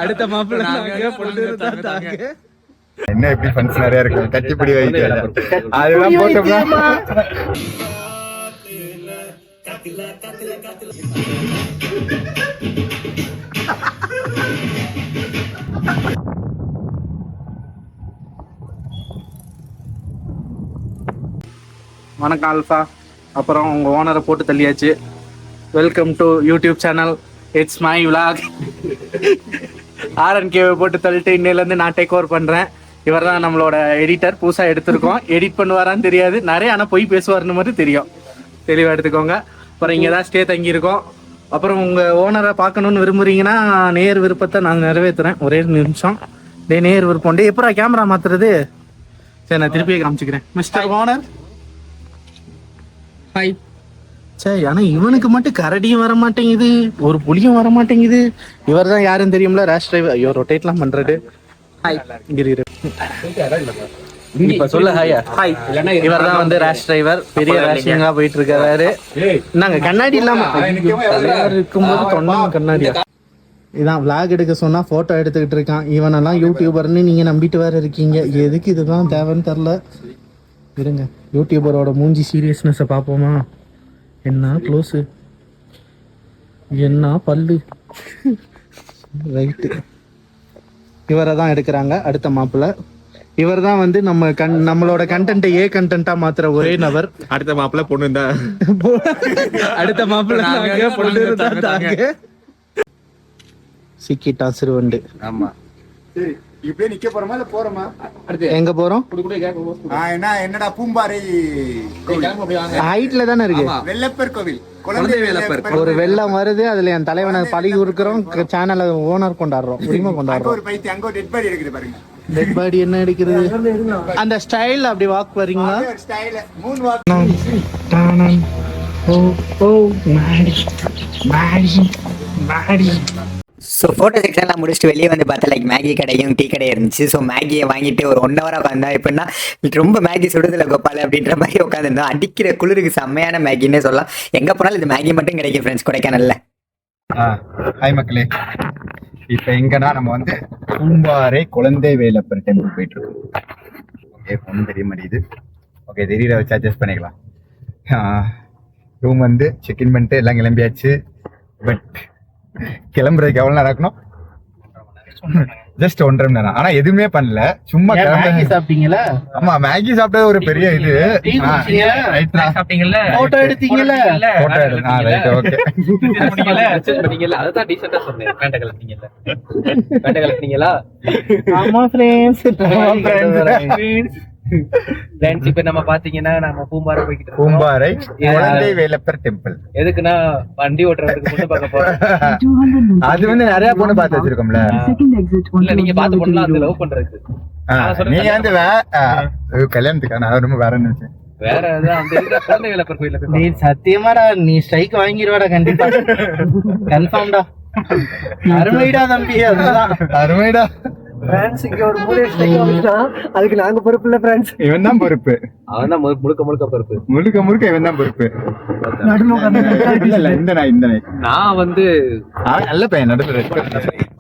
அடுத்த மாப்பிள்ளை தாங்க. என்ன எப்படி ஃபங்க்ஷன் நிறைய இருக்கு, கட்டிப்பிடி வைக்க அதெல்லாம் போட்டோம்னா வணக்கம் ஆல்ஃபா. அப்புறம் உங்கள் ஓனரை போட்டு தள்ளியாச்சு. Welcome to YouTube channel, it's my vlog. ஆர்என்கேவை போட்டு தள்ளிட்டு இன்னிலேருந்து நான் டேக் ஓவர் பண்ணுறேன். இவர் தான் நம்மளோட எடிட்டர், புதுசாக எடுத்திருக்கோம். எடிட் பண்ணுவாரான்னு தெரியாது, நிறைய ஆனால் பொய் பேசுவார்னு மட்டும் தெரியும். தெளிவாக எடுத்துக்கோங்க. அப்புறம் இங்கே தான் ஸ்டே தங்கியிருக்கோம். அப்புறம் உங்கள் ஓனரை பார்க்கணுன்னு விரும்புகிறீங்கன்னா நேர் விருப்பத்தை நான் நிறைவேற்றுறேன். ஒரே நிமிஷம். நேர் விருப்பம் எப்படா கேமரா மாற்றுறது? சரி, நான் திருப்பியே காமிச்சிக்கிறேன். Mister owner, hi. சரி, ஆனால் இவனுக்கு மட்டும் கரடியும் வர மாட்டேங்குது, ஒரு புலியும் வர மாட்டேங்குது. இவர் தான் யாருன்னு தெரியும்ல, ரேஷ் டிரைவர். ஐயோ, ரொட்டேட்லாம் பண்ணுறது. ஹாய், இங்கிரு. இப்ப சொல்ல ஹாயா. ஹாய். இவர் தான் வந்து ரேஷ் டிரைவர், பெரிய ரேஷிங்கா போயிட்டு இருக்காரு. நாங்க கண்ணாடி இல்லாம இருக்கும்போது தொண்டை கண்ணாடியா. இதான் விளாக் எடுக்க சொன்னா போட்டோ எடுத்துக்கிட்டு இருக்கான். இவனெல்லாம் யூடியூபர்னு நீங்க நம்பிட்டு வேற இருக்கீங்க. எதுக்கு இதுதான் தேவைன்னு தெரில. இருங்க, யூடியூபரோட மூஞ்சி சீரியஸ்னஸை பார்ப்போமா? என்ன க்ளோஸு, என்ன பல்லு. ரைட்டு, இவரை தான் எடுக்கிறாங்க அடுத்த மாப்பிள்ளை. இவர் தான் வந்து நம்மளோட கண்டென்ட்டை கண்டென்ட்டா மாத்துற ஒரே நபர். அடுத்த மாப்பிள்ள பொண்ணு தான். அடுத்த மாப்பிள்ள பொண்ணு தாங்க. சிக்கிட்டான் சிறுவண்டு. ஆமா, சரி. இப்படியே நிக்க போறோமா இல்ல போறோமா? எங்க போறோம்? என்னடா பூம்பாறை ஹைட்ல தானே இருக்கு. வெள்ளப்பர் கோவில், குழந்தை வெள்ளப்பர். ஒரு வெள்ளம் வருது, அதுல என் தலைவனை பழகி கொடுக்குறோம். சேனலை ஓனர் கொண்டாடுறோம், உரிமை கொண்டாடுறோம். ஒரு பைத்தி அங்க டெட் பாடி இருக்குது பாருங்க. டெட் பாடி என்ன எடுக்கிறது? அந்த ஸ்டைல் அப்படி வாக் வரீங்களா? Style moon walk. So photo செக்ஷன்லாம் முடிச்சுட்டு வெளியே வந்து பார்த்தா லைக் மேகி கடையும் டீ கடையும் இருந்துச்சு. ஸோ மேகியை வாங்கிட்டு ஒரு 1 hour உட்காந்தா எப்படின்னா ரொம்ப மேகி சுடுதில்ல கோபால் அப்படின்ற மாதிரி உட்காந்துருந்தோம். அடிக்கிற குளிருக்கு செம்மையான மேகின்னே சொல்லலாம். எங்கே போனாலும் இது மேகி மட்டும் கிடைக்கும் ஃப்ரெண்ட்ஸ், கொடைக்கானல்ல. ஹாய் மக்களே, இப்போ எங்கன்னா நம்ம வந்து பூம்பாறை குழந்தை வேலப்பர் டெம்பிள் போயிட்டு இருக்கோம். ஓகே, ஒன்றும் தெரிய மாட்டேங்குது. ஓகே, தெரியல வச்சு அட்ஜஸ்ட் பண்ணிக்கலாம். ரூம் வந்து செக்இன் பண்ணிட்டு எல்லாம் கிளம்பியாச்சு. பட் கிளம்புறதுக்கு எவ்வளோ நேரம் இருக்கணும்? ஜஸ்ட் 1.5 மணி நேரம். ஆனா எதுவுமே பண்ணல, சும்மா மேகி சாப்பிட்டீங்களா? ஆமா, மேகி சாப்பிட்டது ஒரு பெரிய இது. போட்டோ எடுத்தீங்கல்ல? போட்டோ எடுத்தா ரைட், ஓகே. அதுதான் டீசெண்டா சொன்னேன். பேண்ட கலட்டினீங்களா? ஆமா ஃப்ரெண்ட்ஸ். ஃப்ரெண்ட்ஸ், இப்ப நம்ம பாத்தீங்கன்னா நம்ம பூம்பாறை போய்கிட்டு இருக்கோம். பூம்பாறை குழந்தை வேலப்பர் டெம்பிள். எதுக்குன்னா வண்டி ஓட்டுறதுக்கு பொண்ணு பார்க்க போறோம். அது வந்து நிறைய பொண்ணு பார்த்து வச்சிருக்கோம்ல. இல்ல, நீங்க பார்த்து பொண்ணு அது லவ் பண்றதுக்கு. நீ வந்து கல்யாணத்துக்கா? நான் ரொம்ப வேற நினைச்சேன். வேற ஏதாவது அந்த இருக்கிற குழந்தை வேலப்பர் கோயில நீ சத்தியமாடா, நீ ஸ்ட்ரைக் வாங்கிடுவாடா கண்டிப்பா. கன்ஃபார்ம்டா. அருமைடா தம்பி, அதுதான் அருமைடா. அதுக்கு நாங்க பொறுப்பு இல்ல ஃப்ரெண்ட்ஸ். இவன் தான் பொறுப்பு. அவன் தான் முழுக்க பொறுப்பு. முழுக்க இவன் தான் பொறுப்பு. இல்ல, இந்த நாய் நான் வந்து நல்ல பையன். நடுவில்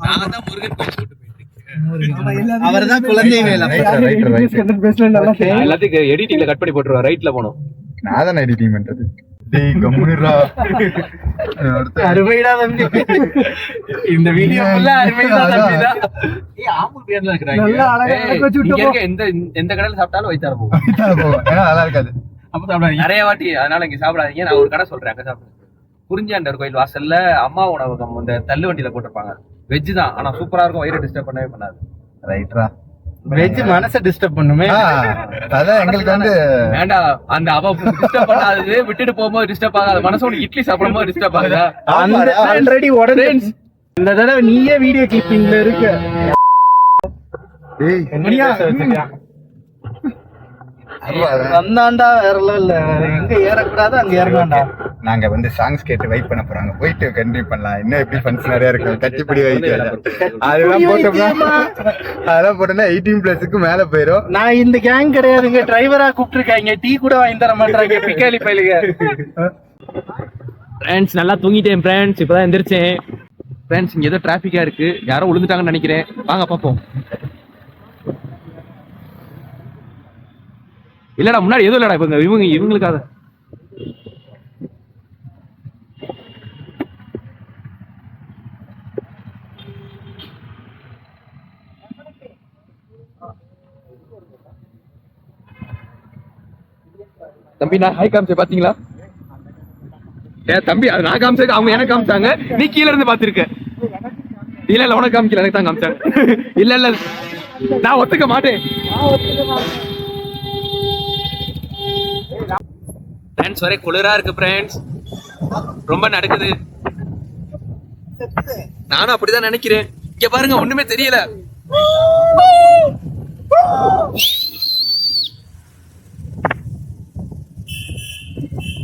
நான் தான் முருகன் கோயில் அவர்தான் குழந்தை வேலப்பர். எல்லாத்தையும் எடிட்டிங்ல கட் பண்ணி போட்டுருவா. ரைட்ல போனோம். நான் தானே எடிட்டிங் பண்றது. அருமைடா தம்பி. இந்த வீடியோ எந்த கடையில சாப்பிட்டாலும் வயிற்றார போகும். நல்லா இருக்காது. அப்ப சாப்பிடாதீங்க நிறைய வாட்டி. அதனால இங்க சாப்பிடாதீங்க. நான் ஒரு கடை சொல்றேன், அங்க சாப்பிடுங்க. குறிஞ்சாண்டர் கோயில் வாசல்ல அம்மா உணவகம் இந்த தள்ளு வண்டியில போட்டிருப்பாங்க. வெஜ் தான், ஆனா சூப்பரா இருக்கும். வயிறு டிஸ்டர்ப் பண்ணவே பண்ணாது. ரைட்ரா. வெஜ் மனசை டிஸ்டர்ப் பண்ணுமே. அதான் எங்களுக்கு வந்து வேண்டாம். அந்த அவ டிஸ்டர்ப் பண்ணாதது விட்டுட்டு போகும்போது டிஸ்டர்ப் ஆகாது. மனசு உனக்கு இட்லி சாப்பிடும் போது டிஸ்டர்ப் ஆகுதா? ஆல்ரெடி உடனே இந்த தடவை நீயே வீடியோ கிளிப்பிங்ல இருக்க. வந்தாண்டா வேற இல்ல. எங்க ஏறக்கூடாது அங்க ஏறலாம்டா. நாங்க வந்து சாங்ஸ் கேட்டு வெயிட் பண்ண போறாங்க. போயிட்டு கண்டினியூ பண்ணலாம். இன்னும் எப்படி ஃபன்ஸ் நிறைய இருக்கு. கட்டிப்பிடி வைக்க அதெல்லாம் போட்டோம்னா 18+ மேல போயிரும். நான் இந்த கேங் கிடையாதுங்க, டிரைவரா கூப்பிட்டுருக்காங்க. டீ கூட வாங்கி தர மாட்டாங்க பிக்காலி பயிலுங்க. ஃப்ரெண்ட்ஸ், நல்லா தூங்கிட்டேன் ஃப்ரெண்ட்ஸ். இப்பதான் எந்திரிச்சேன். ஃப்ரெண்ட்ஸ் இங்க ஏதோ டிராஃபிக்கா இருக்கு, யாரோ விழுந்துட்டாங்கன்னு நினைக்கிறேன். வாங்க பாப்போம். இல்லடா முன்னாடி எதுவும் இல்லடா, இவங்க இவங்களுக்காக. தம்பி நான் ஹை காமிச்ச பாத்தீங்களா? தம்பி அது நான் காமிச்சது, அவங்க எனக்கு காமிச்சாங்க, நீ கீழ இருந்து பாத்திருக்க. இல்ல உனக்கு காமிக்கல, எனக்கு தான் காமிச்சாங்க. இல்ல நான் ஒத்துக்க மாட்டேன். ஃப்ரெண்ட்ஸ் ஒரே குளிரா இருக்கு ஃப்ரெண்ட்ஸ், ரொம்ப நடக்குது. நானும் அப்படிதான் நினைக்கிறேன். இங்க பாருங்க ஒண்ணுமே தெரியல.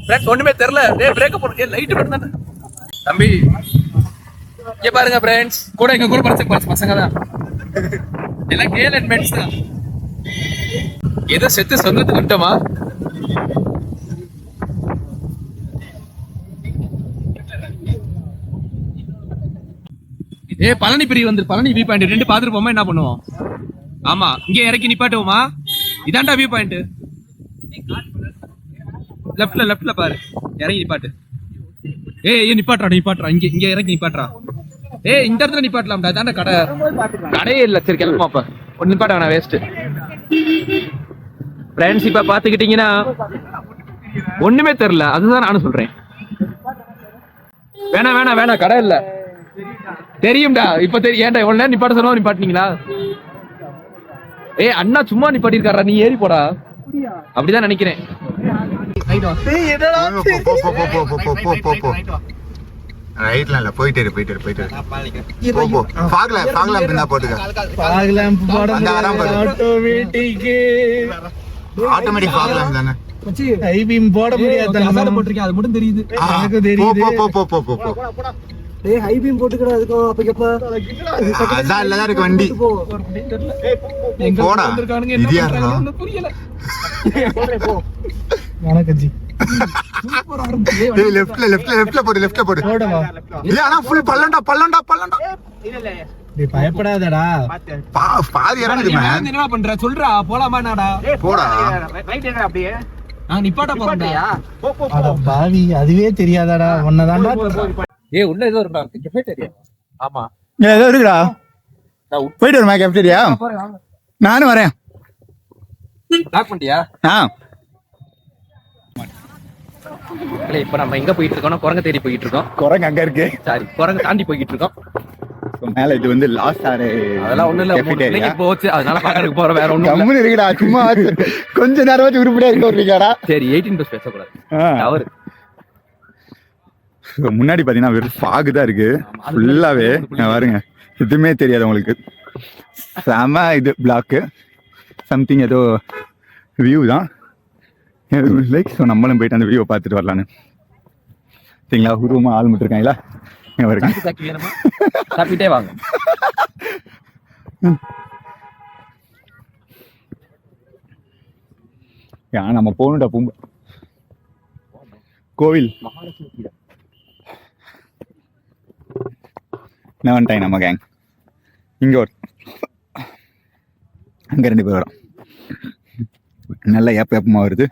ஃப்ரெண்ட்ஸ் ஒண்ணுமே தெரியல. டேய் பிரேக் போடு, லைட் போடு தம்பி. இங்க பாருங்க ஃப்ரெண்ட்ஸ், கூட எங்க கூட படிச்ச பசங்க தான், எல்லாம் கேல் அண்ட் மென்ஸ் தான். ஏதோ செத்து சொந்தத்துக்கு வந்துட்டோமா? பழனி பெரிய வந்து பழனி வியூ பாயிண்ட் 2 பாத்துட்டு போமா, என்ன பண்ணுவோம்? ஆமா இங்க இறக்கி நிப்பாட்டுவோமா? இதாண்டா வியூ பாயிண்ட். லெஃப்ட்ல பாரு, இறங்கி நிப்பாட்டு. நிப்பாட்டுறா இங்க இறங்கி நிப்பாட்டுறா. இந்த இடத்துல நிப்பாட்டலாம்டா, இதாண்டா கடையே இல்ல. சரி கிளம்புமா அப்ப, ஒன்னு நிப்பாட்ட வேணா, வேஸ்ட். ஃப்ரெண்ட்ஸ் இப்ப பாத்துக்கிட்டீங்கன்னா ஒண்ணுமே தெரியல, அதுதான் நானும் சொல்றேன். வேணா கடை இல்ல. தெரியும்டா இப்ப தெரியும். ஏன்டா இவ்வளவு நேரம் நிப்பாட்ட சொன்னா நிப்பாட்டினீங்களா? அண்ணா சும்மா நிப்பாட்டிருக்காரா, நீ ஏறி போடா. அப்படிதான் நினைக்கிறேன். ரைட்ல இல்ல, போயிட்டு ஆட்டோமேட்டிக் ஃபாக் தானே. ஹை பீம் போட முடியாது, போட்டிருக்கேன், அது மட்டும் தெரியுது. எனக்கு தெரியுது. ஹை பீம் போட்டுக்கடா, அதுக்கும் அப்ப கேப்ப அதான் இல்லதான் இருக்கு வண்டி. போடா இது யாரா? வணக்கம் ஜி. லெஃப்ட்ல போடு. ஆனா ஃபுல் பள்ளம்டா. டேய் பயப்படாதடா, பாதி இறங்குது மேன். என்ன பண்ற சொல்றா, போலாமா? நாடா போடா, ரைட் ஏறா அப்படியே. நான் நிப்பாட்ட போறேன்டா. அட பாவி, அதுவே தெரியாதாடா உன்னதான்டா. உள்ள ஏதோ இருக்கா, கெஃபேட்டரியா? ஆமா ஏதோ இருக்குடா, போயிட்டு வருமா கெஃபேட்டரியா? நானும் வரேன். லாக் பண்ணிட்டியா? இப்ப நம்ம எங்க போயிட்டு இருக்கோம்? குரங்க தேடி போயிட்டு இருக்கோம். குரங்கு அங்க இருக்கு. சாரி, குரங்கு தாண்டி போயிட்டு இருக்கோம். மேல இது வந்து லாஸ்ட் ஆறு. அதெல்லாம் ஒண்ணு இல்ல, போச்சு, அதனால பாக்குறதுக்கு போற. வேற ஒண்ணும் கம்முனு இருக்குடா, சும்மா கொஞ்ச நேரம் வச்சு உருப்படியா இருக்க வரீங்கடா. சரி 18+ பேசக்கூடாது. அவரு முன்னாடி பாத்தீங்கன்னா வெறும் ஃபாக் தான் இருக்கு ஃபுல்லாவே. பாருங்க எதுவுமே தெரியாது உங்களுக்கு. செம இது பிளாக்கு சம்திங் ஏதோ வியூ தான் லைக். ஸோ நம்மளும் போயிட்டு அந்த வியூவை பார்த்துட்டு வரலான்னு. சரிங்களா, உருவமா ஆள் மட்டும் இருக்காங்களா? சாப்பிட்டே வாங்க. நம்ம போகணும்டா பூம்பா கோவில். நான் வந்துட்டேன் நம்ம கேங். இங்கே ஒரு அங்கே 2 பேர் வரோம். நல்லா ஏப்பமா வருது.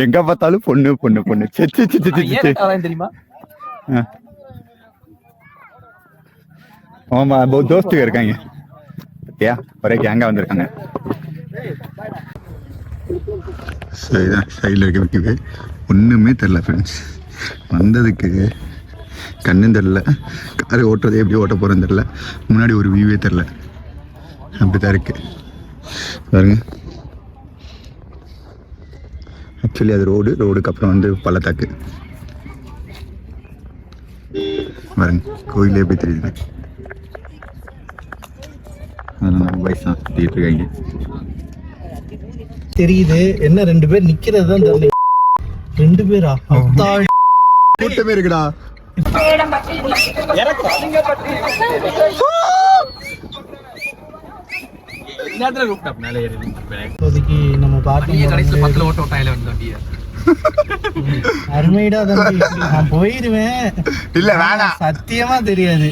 எங்க பார்த்தாலும் பொண்ணு தெரியுமா? ஆமா, தோஸ்துங்க இருக்காங்க பத்தியா, ஒரே கேங்கா வந்திருக்காங்க. சரிதான், சைடில் இருக்க விட்டுக்கு ஒன்றுமே தெரில ஃப்ரெண்ட்ஸ். வந்ததுக்கு கண்ணும் தெரில, கார் ஓட்டுறதே எப்படி ஓட்ட போகிறேன்னு தெரில, முன்னாடி ஒரு வியூவே தெரில. அப்படி தான் இருக்கு பாருங்க. ஆக்சுவலி அது ரோடுக்கு அப்புறம் வந்து பள்ளத்தாக்கு பாருங்க. கோயிலே எப்படி தெரியுது. அதெல்லாம் வயசா சுற்றிட்டு இருக்காங்க. தெரியுது என்ன 2 பேர் நிக்கிறது தான் தெரியல. 2 பேரா? கூட்டமே இருக்குடா. இப்போதைக்கு நம்ம பாட்டி கடைசியில் 10 ஓட்ட விட்டாயில வந்து வண்டியை அருமைடா தம்பி, நான் போயிருவேன். இல்ல வேணாம். சத்தியமா தெரியாது.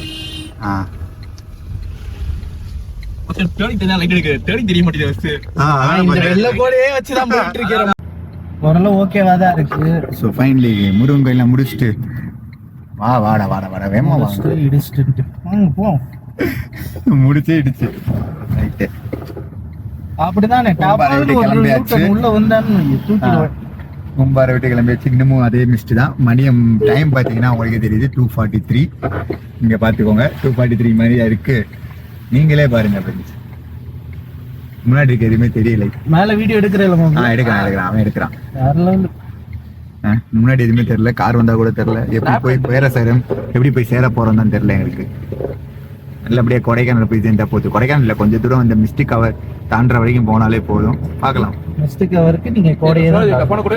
ஆ. டேர்னிங் தெரிஞ்சா லைட் எடுக்க டேர்னிங் தெரிய மாட்டேங்குது first. நான் இந்த வெள்ளை கோடையே வச்சுதான் போயிட்டு இருக்கிறேன். ஓரளவு ஓகேவா தான் இருக்கு. ஸோ ஃபைனலி முருகன் கோயிலாம் முடிச்சுட்டு வாடா வேமா வாங்க. இடிச்சுட்டு போ. முடிச்சே இடிச்சு ரைட்டு. அப்படிதானே கும்பாரை விட்டு கிளம்பியாச்சு. உள்ள வந்தான்னு தூக்கிடுவேன். கும்பாரை விட்டு கிளம்பியாச்சு. இன்னமும் அதே மிஸ்ட் தான். மணியம் டைம் பார்த்தீங்கன்னா உங்களுக்கு தெரியுது 2:43. இங்க பார்த்துக்கோங்க 2:43 மாதிரியா இருக்கு. நீங்களே பாருங்க ஃப்ரெண்ட்ஸ். முன்னாடி இருக்க எதுவுமே தெரியல. மேல வீடியோ எடுக்கிறேன். எடுக்கிறான் அவன் எடுக்கிறான். வேற level. முன்னாடி எதுவுமே தெரியல. கார் வந்தா கூட தெரியல. எப்படி போய் சேர போறோம் தான் தெரியல எங்களுக்கு. நல்லபடியா கொடைக்கானல் போய் சேர்ந்தா போகுது. கொடைக்கானல்ல கொஞ்சம் தூரம் இந்த மிஸ்டிக் கவர் தாண்டுற வரைக்கும் போனாலே போதும். பார்க்கலாம். மிஸ்டிக் கவருக்கு நீங்க கோடையே போன கூட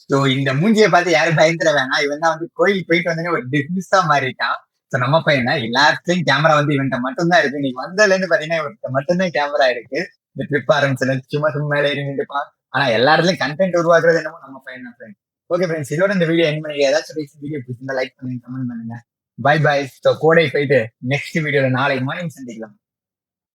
சோ இந்த மூஞ்சியை பார்த்து யாரும் பயந்துட வேணாம். இவன் தான் வந்து கோயிலுக்கு போயிட்டு வந்தோடனே ஒரு பிசினஸா மாறிட்டான். சோ நம்ம பையனா எல்லாத்துலயும் கேமரா வந்து இவன்ட்ட மட்டும் தான் இருக்கு. நீ வந்ததுல இருந்து பாத்தீங்கன்னா இவன்ட்ட மட்டும்தான் கேமரா இருக்கு. இந்த ட்ரிப் ஆரம்பிச்சல சும்மா மேலே இருந்துட்டுப்பான். ஆனா எல்லா இடத்துலயும் கண்டென்ட் உருவாக்குறது என்னமோ நம்ம பையன் தான் ஃப்ரெண்ட். ஓகே ஃப்ரெண்ட்ஸ், இதோட இந்த வீடியோ என் பண்ணி ஏதாச்சும் வீடியோ பிடிச்சிருந்தா லைக் பண்ணுங்க, கமெண்ட் பண்ணுங்க. பை. ஸோ கோடை போயிட்டு நெக்ஸ்ட் வீடியோல நாளை மார்னிங் சந்திக்கலாம்.